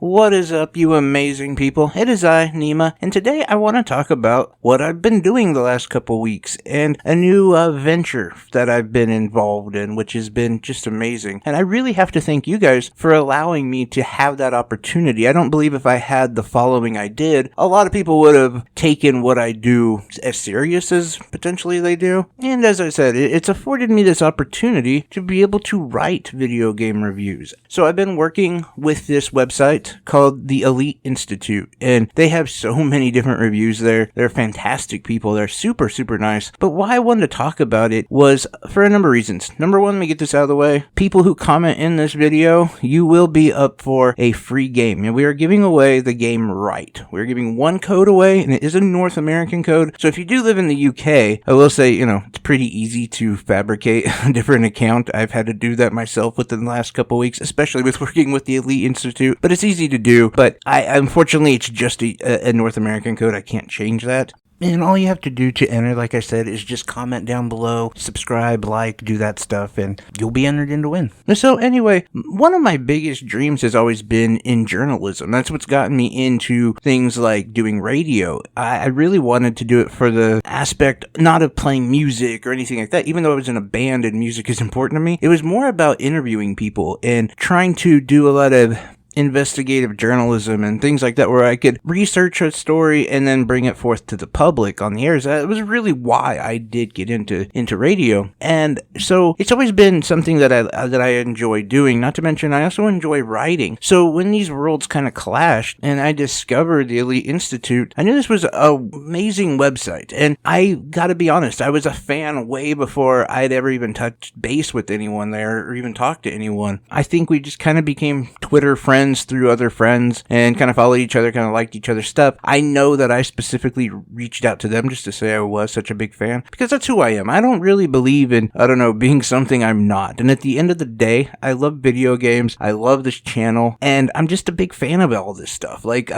What is up, you amazing people? It is I, Nima, and today I want to talk about what I've been doing the last couple weeks and a new venture that I've been involved in, which has been just amazing. And I really have to thank you guys for allowing me to have that opportunity. I don't believe if I had the following I did, a lot of people would have taken what I do as serious as potentially they do. And as I said, it's afforded me this opportunity to be able to write video game reviews. So I've been working with this website called the Elite Institute, and they have so many different reviews there. They're fantastic people. They're super, super nice. But why I wanted to talk about it was for a number of reasons. Number one, let me get this out of the way. People who comment in this video, you will be up for a free game. And we are giving away the game Right. We're giving one code away, and it is a North American code. So if you do live in the UK, I will say, it's pretty easy to fabricate a different account. I've had to do that myself within the last couple weeks, especially with working with the Elite Institute. But it's easy to do, but unfortunately it's just a North American code. I can't change that. And all you have to do to enter, like I said, is just comment down below, subscribe, like, do that stuff, and you'll be entered in to win. So anyway, one of my biggest dreams has always been in journalism. That's what's gotten me into things like doing radio. I really wanted to do it for the aspect, not of playing music or anything like that, even though I was in a band and music is important to me. It was more about interviewing people and trying to do a lot of investigative journalism and things like that, where I could research a story and then bring it forth to the public on the air. That was really why I did get into radio. And so it's always been something that I enjoy doing. Not to mention, I also enjoy writing. So when these worlds kind of clashed and I discovered the Elite Institute, I knew this was an amazing website. And I gotta be honest, I was a fan way before I'd ever even touched base with anyone there or even talked to anyone. I think we just kind of became Twitter friends through other friends and kind of followed each other, kind of liked each other's stuff. I know that I specifically reached out to them just to say I was such a big fan, because that's who I am. I don't really believe in, being something I'm not. And at the end of the day, I love video games. I love this channel, and I'm just a big fan of all this stuff. Like,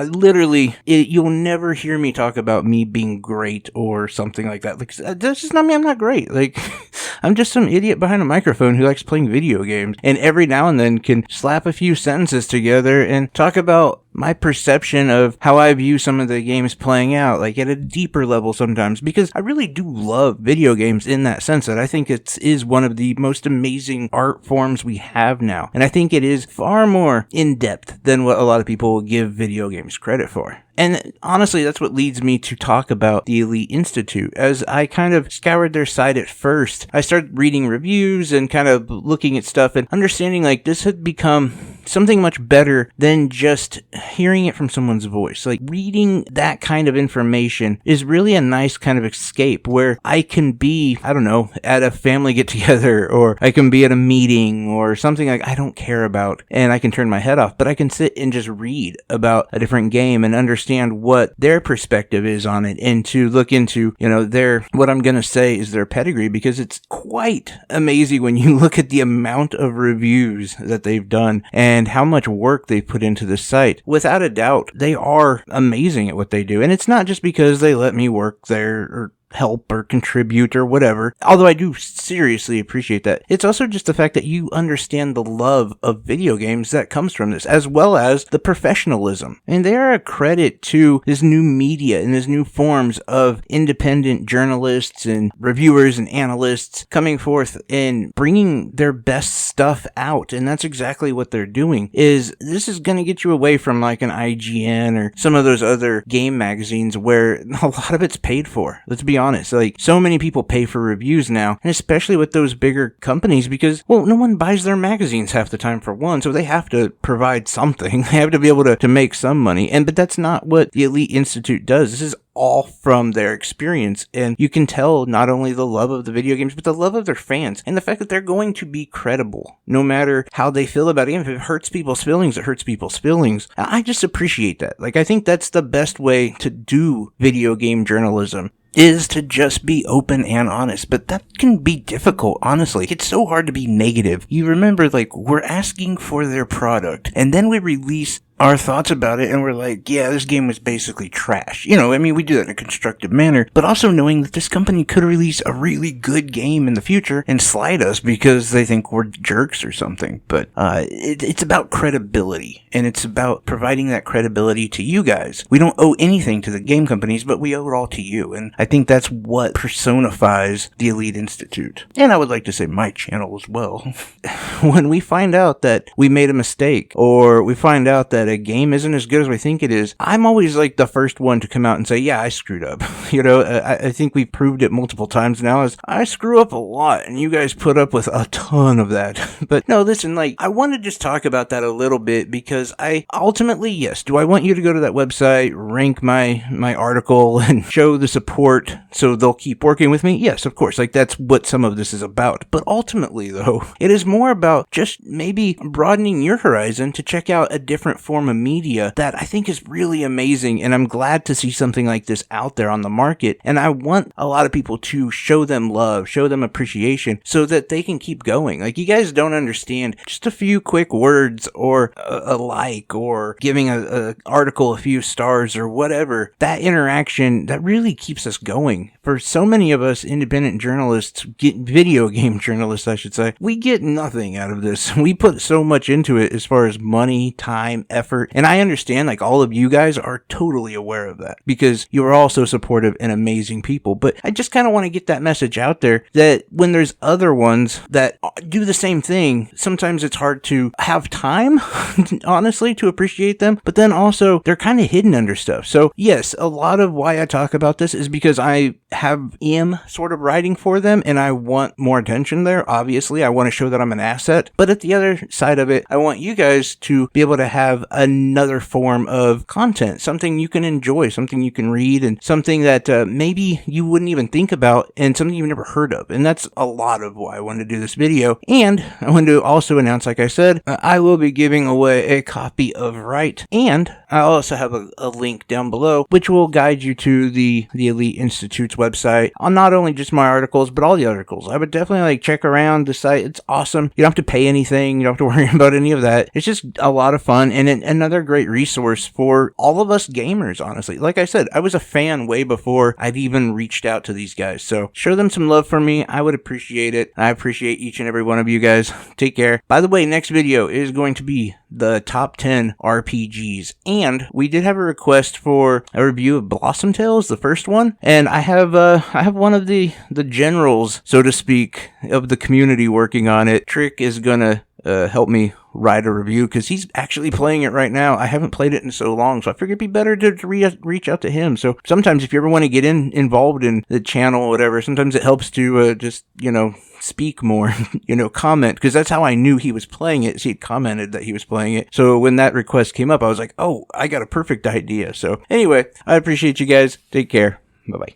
you'll never hear me talk about me being great or something like that. Like, that's just not me. I'm not great. Like, I'm just some idiot behind a microphone who likes playing video games, and every now and then can slap a few sentences together and talk about my perception of how I view some of the games playing out, like at a deeper level sometimes, because I really do love video games in that sense, that I think it is one of the most amazing art forms we have now. And I think it is far more in-depth than what a lot of people will give video games credit for. And honestly, that's what leads me to talk about the Elite Institute. As I kind of scoured their site at first, I started reading reviews and kind of looking at stuff and understanding like this had become something much better than just hearing it from someone's voice. Like, reading that kind of information is really a nice kind of escape where I can be, at a family get together, or I can be at a meeting or something like I don't care about, and I can turn my head off, but I can sit and just read about a different game and understand what their perspective is on it, and to look into, what I'm going to say is their pedigree, because it's quite amazing when you look at the amount of reviews that they've done and how much work they've put into the site. Without a doubt, they are amazing at what they do. And it's not just because they let me work there or help or contribute or whatever, although I do seriously appreciate that. It's also just the fact that you understand the love of video games that comes from this, as well as the professionalism. And they are a credit to this new media and this new forms of independent journalists and reviewers and analysts coming forth and bringing their best stuff out. And that's exactly what they're doing. This is going to get you away from like an IGN or some of those other game magazines where a lot of it's paid for. Let's be honest. Like, so many people pay for reviews now, and especially with those bigger companies, because, no one buys their magazines half the time, for one, so they have to provide something. They have to be able to make some money. But that's not what the Elite Institute does. This is all from their experience, and you can tell not only the love of the video games, but the love of their fans, and the fact that they're going to be credible no matter how they feel about it. Even if it hurts people's feelings, it hurts people's feelings. I just appreciate that. Like, I think that's the best way to do video game journalism, is to just be open and honest. But that can be difficult, honestly. It's so hard to be negative. You remember, we're asking for their product, and then we release our thoughts about it and we're like, yeah, this game was basically trash. I mean, we do that in a constructive manner, but also knowing that this company could release a really good game in the future and slide us because they think we're jerks or something. But it's about credibility, and it's about providing that credibility to you guys. We don't owe anything to the game companies, but we owe it all to you, and I think that's what personifies the Elite Institute. And I would like to say my channel as well. When we find out that we made a mistake, or we find out that a game isn't as good as we think it is, I'm always like the first one to come out and say, yeah, I screwed up. I think we've proved it multiple times now, is I screw up a lot, and you guys put up with a ton of that. But no, listen, I want to just talk about that a little bit, because I ultimately, yes, do I want you to go to that website, rank my article, and show the support so they'll keep working with me? Yes, of course, that's what some of this is about. But ultimately, though, it is more about just maybe broadening your horizon to check out a different form of media that I think is really amazing, and I'm glad to see something like this out there on the market, and I want a lot of people to show them love, show them appreciation, so that they can keep going. You guys don't understand, just a few quick words, or a like, or giving a article a few stars, or whatever, that interaction, that really keeps us going. For so many of us independent journalists, video game journalists, I should say, we get nothing out of this. We put so much into it as far as money, time, effort, and I understand all of you guys are totally aware of that, because you are all so supportive and amazing people. But I just kind of want to get that message out there, that when there's other ones that do the same thing, sometimes it's hard to have time, honestly, to appreciate them, but then also they're kind of hidden under stuff. So yes, a lot of why I talk about this is because I am sort of writing for them, and I want more attention there. Obviously, I want to show that I'm an asset, but at the other side of it, I want you guys to be able to have another form of content, something you can enjoy, something you can read, and something that maybe you wouldn't even think about, and something you've never heard of. And that's a lot of why I wanted to do this video. And I wanted to also announce, like I said, I will be giving away a copy of Right, and I also have a link down below which will guide you to the Elite Institute's website on not only just my articles, but all the articles. I would definitely check around the site. It's awesome. You don't have to pay anything. You don't have to worry about any of that. It's just a lot of fun, and another great resource for all of us gamers, honestly. Like I said, I was a fan way before I've even reached out to these guys. So show them some love for me. I would appreciate it. I appreciate each and every one of you guys. Take care. By the way, next video is going to be the top 10 RPGs, and we did have a request for a review of Blossom Tales, the first one, and I have one of the generals, so to speak, of the community working on it. Trick is gonna help me write a review, because he's actually playing it right now. I haven't played it in so long, so I figured it'd be better to reach out to him. So sometimes if you ever want to get involved in the channel or whatever, sometimes it helps to just speak more, comment, because that's how I knew he was playing it. He had commented that he was playing it. So when that request came up, I was like, oh, I got a perfect idea. So anyway, I appreciate you guys. Take care. Bye-bye.